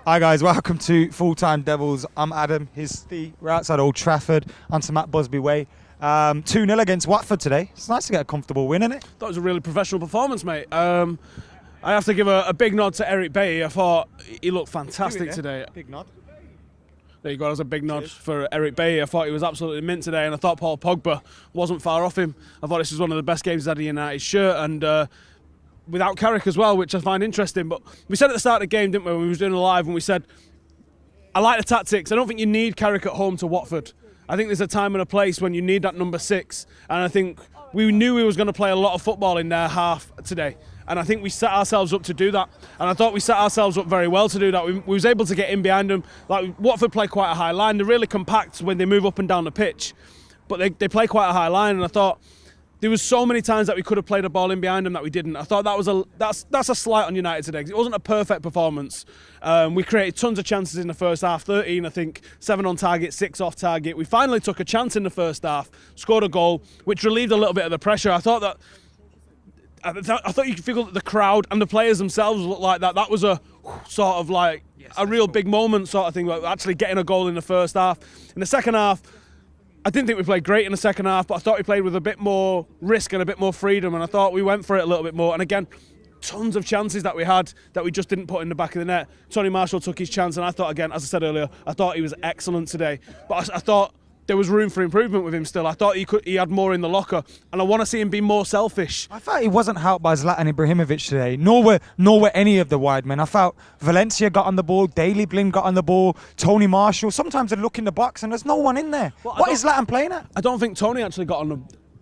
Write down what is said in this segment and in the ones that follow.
Hi guys, welcome to Full Time Devils. I'm Adam, he's Steve. We're outside Old Trafford on St Matt Busby Way. 2-0 against Watford today. It's nice to get a comfortable win, isn't it? That was a really professional performance, mate. I have to give a big nod to Eric Bailly. I thought he looked fantastic today. Big nod. There you go, there's a big nod for Eric Bailly. I thought he was absolutely mint today, and I thought Paul Pogba wasn't far off him. I thought this was one of the best games he's had in United shirt, and without Carragher as well, which I find interesting. But we said at the start of the game, didn't we, when we was doing the live, and we said, I like the tactics. I don't think you need Carragher at home to Watford. I think there's a time and a place when you need that number 6, and I think we knew we was going to play a lot of football in their half today. And I think we set ourselves up to do that. And I thought we set ourselves up very well to do that. We was able to get in behind them. Like, Watford play quite a high line. They're really compact when they move up and down the pitch. But they play quite a high line. And I thought there was so many times that we could have played a ball in behind them that we didn't. I thought that's a slight on United today. It wasn't a perfect performance. We created tons of chances in the first half. 13, I think, 7 on target, 6 off target. We finally took a chance in the first half, scored a goal, which relieved a little bit of the pressure. I thought you could feel that the crowd and the players themselves looked like that. That was a sort of like a real big moment sort of thing, like actually getting a goal in the first half. In the second half, I didn't think we played great in the second half, but I thought we played with a bit more risk and a bit more freedom, and I thought we went for it a little bit more. And again, tons of chances that we had that we just didn't put in the back of the net. Tony Marshall took his chance, and I thought, again, as I said earlier, I thought he was excellent today. But I thought there was room for improvement with him still. I thought he had more in the locker, and I want to see him be more selfish. I thought he wasn't helped by Zlatan Ibrahimovic today, nor were any of the wide men. I felt Valencia got on the ball, Daley Blind got on the ball, Tony Marshall. Sometimes they look in the box and there's no one in there. Well, what is Zlatan playing at? I don't think Tony actually got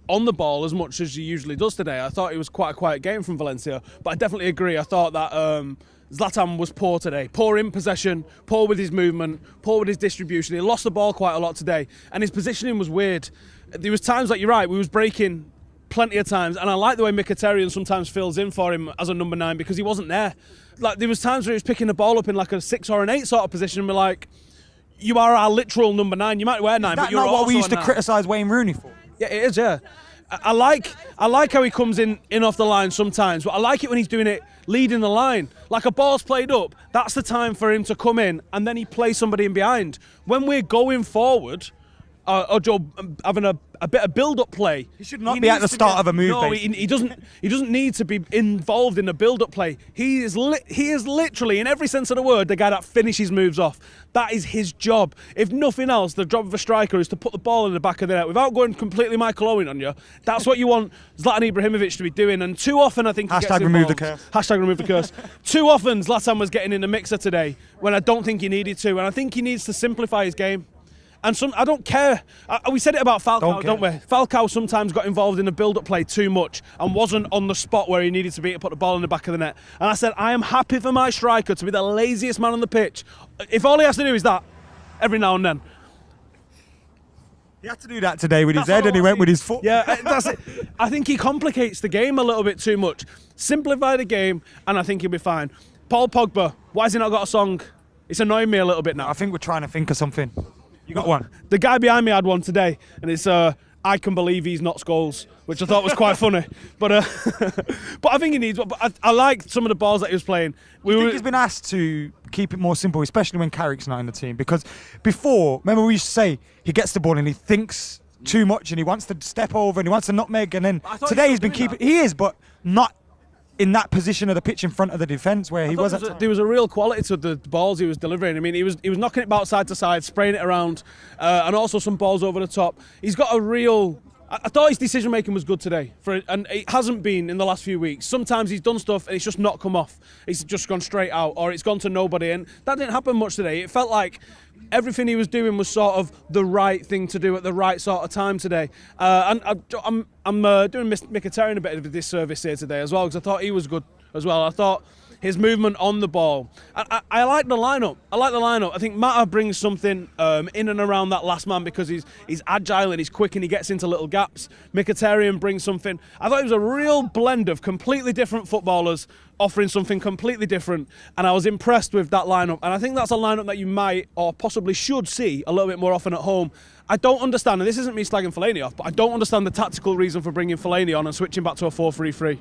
on the ball as much as he usually does today. I thought it was quite a quiet game from Valencia, but I definitely agree. I thought that Zlatan was poor today. Poor in possession, poor with his movement, poor with his distribution. He lost the ball quite a lot today, and his positioning was weird. There was times, like you're right, we was breaking plenty of times, and I like the way Mkhitaryan sometimes fills in for him as a number 9 because he wasn't there. Like, there was times where he was picking the ball up in like a 6 or an 8 sort of position, and we're like, you are our literal number 9. You might wear 9, but you're also what we used to 9. criticise Wayne Rooney for? Yeah, it is, yeah. I like how he comes in off the line sometimes, but I like it when he's doing it leading the line. Like, a ball's played up, that's the time for him to come in, and then he plays somebody in behind. When we're going forward, or Joe having a bit of build-up play, he should not be at the start of a move. No, he doesn't need to be involved in the build-up play. He is literally, in every sense of the word, the guy that finishes moves off. That is his job. If nothing else, the job of a striker is to put the ball in the back of the net without going completely Michael Owen on you. That's what you want Zlatan Ibrahimovic to be doing. And too often, I think he gets involved. Remove the curse. Hashtag remove the curse. Too often, Zlatan was getting in the mixer today when I don't think he needed to. And I think he needs to simplify his game. And I don't care. We said it about Falcao, don't we? Falcao sometimes got involved in the build-up play too much and wasn't on the spot where he needed to be to put the ball in the back of the net. And I said, I am happy for my striker to be the laziest man on the pitch. If all he has to do is that, every now and then. He had to do that today with his head, and he went with his foot. Yeah, that's it. I think he complicates the game a little bit too much. Simplify the game, and I think he'll be fine. Paul Pogba, why has he not got a song? It's annoying me a little bit now. I think we're trying to think of something. You got one? The guy behind me had one today, and it's I can believe he's not Scholes, which I thought was quite funny. But I think he needs one. But I liked some of the balls that he was playing. I think he's been asked to keep it more simple, especially when Carrick's not in the team. Because before, remember we used to say he gets the ball and he thinks too much and he wants to step over and he wants to nutmeg. And then today he's been keeping. He is, but not in that position of the pitch in front of the defence where he was at. There was a real quality to the balls he was delivering. I mean, he was knocking it about side to side, spraying it around, and also some balls over the top. He's got a real. I thought his decision making was good today, and it hasn't been in the last few weeks. Sometimes he's done stuff and it's just not come off. It's just gone straight out, or it's gone to nobody, and that didn't happen much today. It felt like everything he was doing was sort of the right thing to do at the right sort of time today. And I'm doing Mkhitaryan a bit of a disservice here today as well, because I thought he was good as well. I thought his movement on the ball. I like the lineup. I think Mata brings something in and around that last man because he's agile and he's quick and he gets into little gaps. Mkhitaryan brings something. I thought it was a real blend of completely different footballers offering something completely different, and I was impressed with that lineup. And I think that's a lineup that you might or possibly should see a little bit more often at home. I don't understand, and this isn't me slagging Fellaini off, but I don't understand the tactical reason for bringing Fellaini on and switching back to a 4-3-3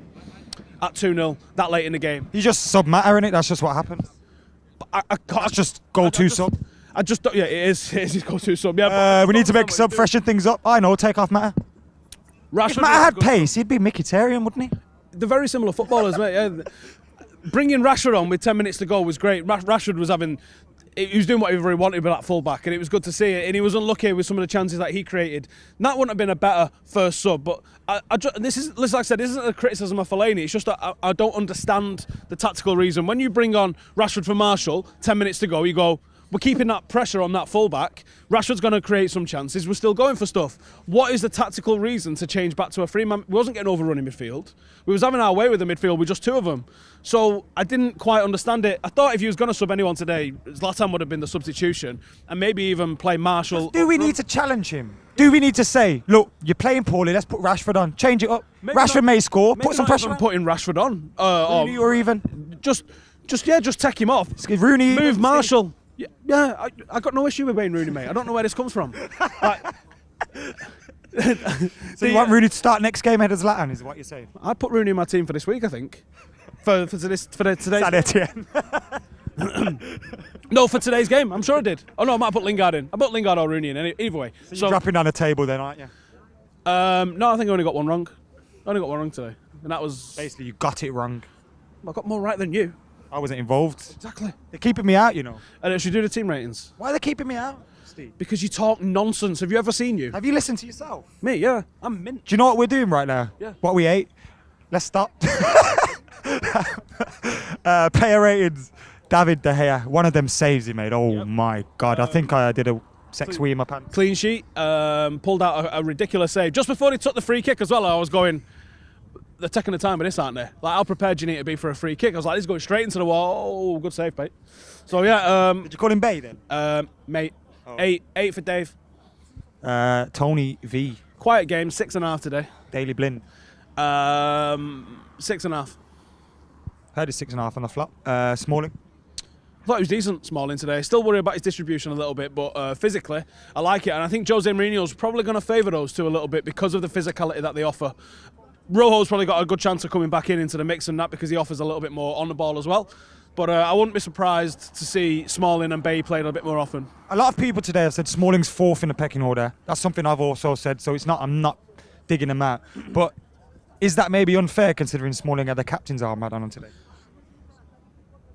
at 2-0 that late in the game. He's just sub-matter in it. That's just what happened. I can't. That's just go-to sub. I just don't, yeah, it is his go-to sub. Yeah, We need to make sub, freshen things up. I know, take off Matter. If Matter had pace, he'd be Mkhitaryan, wouldn't he? They're very similar footballers, mate. Yeah. Bringing Rashford on with 10 minutes to go was great. Rashford was he was doing whatever he wanted with that full-back, and it was good to see it. And he was unlucky with some of the chances that he created. And that wouldn't have been a better first sub. But this is, like I said, this isn't a criticism of Fellaini. It's just that I don't understand the tactical reason. When you bring on Rashford for Marshall, 10 minutes to go, you go, we're keeping that pressure on that full-back. Rashford's going to create some chances. We're still going for stuff. What is the tactical reason to change back to a three-man? We wasn't getting overrun in midfield. We was having our way with the midfield with just two of them. So I didn't quite understand it. I thought if he was going to sub anyone today, Zlatan would have been the substitution, and maybe even play Marshall. Do we need to challenge him? Do we need to say, look, you're playing poorly, let's put Rashford on, change it up. Maybe Rashford may score, put some pressure on. Putting Rashford on. Rooney or even. Just take him off. Rooney. Move Marshall. Yeah, I got no issue with Wayne Rooney, mate. I don't know where this comes from. So you want Rooney to start next game ahead of Zlatan, is what you're saying? I put Rooney in my team for this week, I think. For today's No, for today's game. I'm sure I did. Oh no, I might put Lingard in. I put Lingard or Rooney in. Either way. So you're dropping down the table then, aren't you? No, I think I only got one wrong. I only got one wrong today, and that was basically you got it wrong. I got more right than you. I wasn't involved. Exactly. They're keeping me out, you know. And should we do the team ratings? Why are they keeping me out, Steve? Because you talk nonsense. Have you ever seen you? Have you listened to yourself? Me, yeah. I'm mint. Do you know what we're doing right now? Yeah. What we ate? Let's start. Player ratings. David De Gea. One of them saves he made. Oh my God. I think I did a sex wee in my pants. Clean sheet. Pulled out a ridiculous save. Just before he took the free kick as well, I was going, they're taking the time with this, aren't they? Like, how prepared do you need to be for a free kick? I was like, this is going straight into the wall. Oh, good save, mate. So, yeah. Did you call him Bay then? Mate. Oh. Eight for Dave. Tony V. Quiet game, 6.5 today. Daily Blind. 6.5. Heard it's 6.5 on the flop. Smalling. I thought he was decent, Smalling, today. Still worried about his distribution a little bit, but physically, I like it. And I think Jose Mourinho's probably going to favour those two a little bit because of the physicality that they offer. Rojo's probably got a good chance of coming back into the mix and that because he offers a little bit more on the ball as well. But I wouldn't be surprised to see Smalling and Bay played a bit more often. A lot of people today have said Smalling's fourth in the pecking order. That's something I've also said, so I'm not digging him out. But is that maybe unfair considering Smalling had the captain's armband on him today?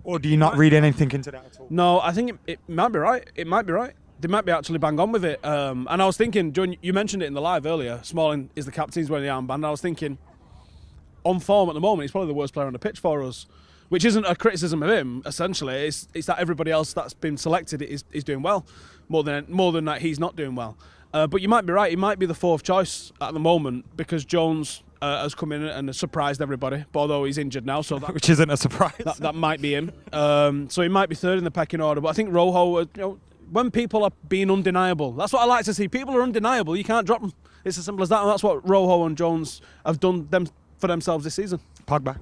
Or do you not read anything into that at all? No, I think it might be right. It might be right. They might be actually bang on with it. And I was thinking, you mentioned it in the live earlier, Smalling is the captain, he's wearing the armband. And I was thinking, on form at the moment, he's probably the worst player on the pitch for us, which isn't a criticism of him, essentially. It's that everybody else that's been selected is doing well, more than that he's not doing well. But you might be right, he might be the fourth choice at the moment because Jones has come in and has surprised everybody, but although he's injured now, so which isn't a surprise. That might be him. So he might be third in the pecking order. But I think Rojo, when people are being undeniable, that's what I like to see. People are undeniable. You can't drop them. It's as simple as that. And that's what Rojo and Jones have done for themselves this season. Pogba.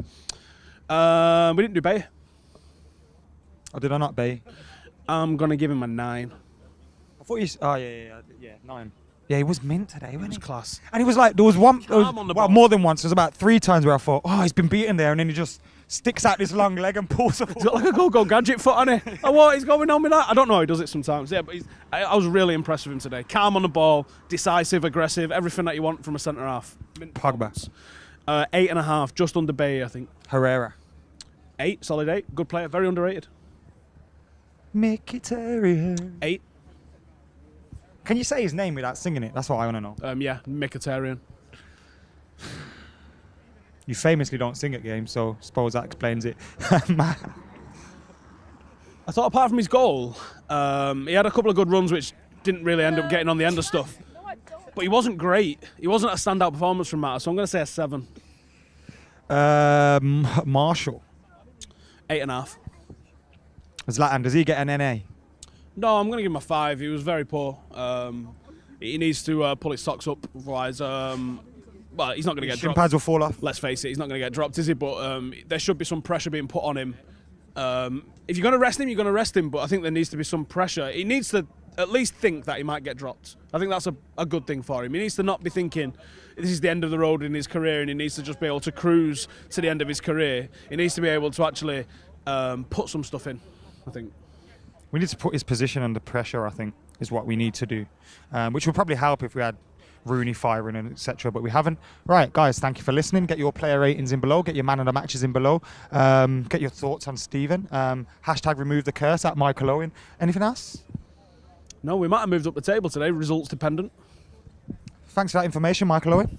We didn't do Bay. Oh, did I not Bay? I'm going to give him a 9. I thought you... Oh, yeah, 9. Yeah, he was mint today, wasn't he? It was class. And he was like, there was one... more than once. There was about 3 times where I thought, oh, he's been beaten there. And then he just sticks out this long leg and pulls up. He's got like a go-go gadget foot on it. Oh, what is going on with that? I don't know. He does it sometimes. Yeah, but I was really impressed with him today. Calm on the ball, decisive, aggressive, everything that you want from a centre-half. Pogba. 8.5, just under Bay, I think. Herrera. 8, solid 8. Good player, very underrated. Mkhitaryan. 8. Can you say his name without singing it? That's what I want to know. Yeah, Mkhitaryan. You famously don't sing at games, so I suppose that explains it. I thought apart from his goal, he had a couple of good runs which didn't really end up getting on the end of stuff. But he wasn't great. He wasn't a standout performance from Matter, so I'm going to say a 7. Marshall. 8.5. Zlatan, does he get an NA? No, I'm going to give him a 5. He was very poor. He needs to pull his socks up, otherwise... well, he's not going to get dropped. Shin pads will fall off. Let's face it, he's not going to get dropped, is he? But there should be some pressure being put on him. If you're going to rest him, you're going to rest him. But I think there needs to be some pressure. He needs to at least think that he might get dropped. I think that's a good thing for him. He needs to not be thinking this is the end of the road in his career and he needs to just be able to cruise to the end of his career. He needs to be able to actually put some stuff in. I think. We need to put his position under pressure, I think, is what we need to do, which would probably help if we had Rooney firing and etc. But we haven't. Right, guys, thank you for listening. Get your player ratings in below. Get your man of the matches in below. Get your thoughts on Stephen. Hashtag remove the curse at Michael Owen. Anything else? No, we might have moved up the table today, results dependent. Thanks for that information, Michael Owen.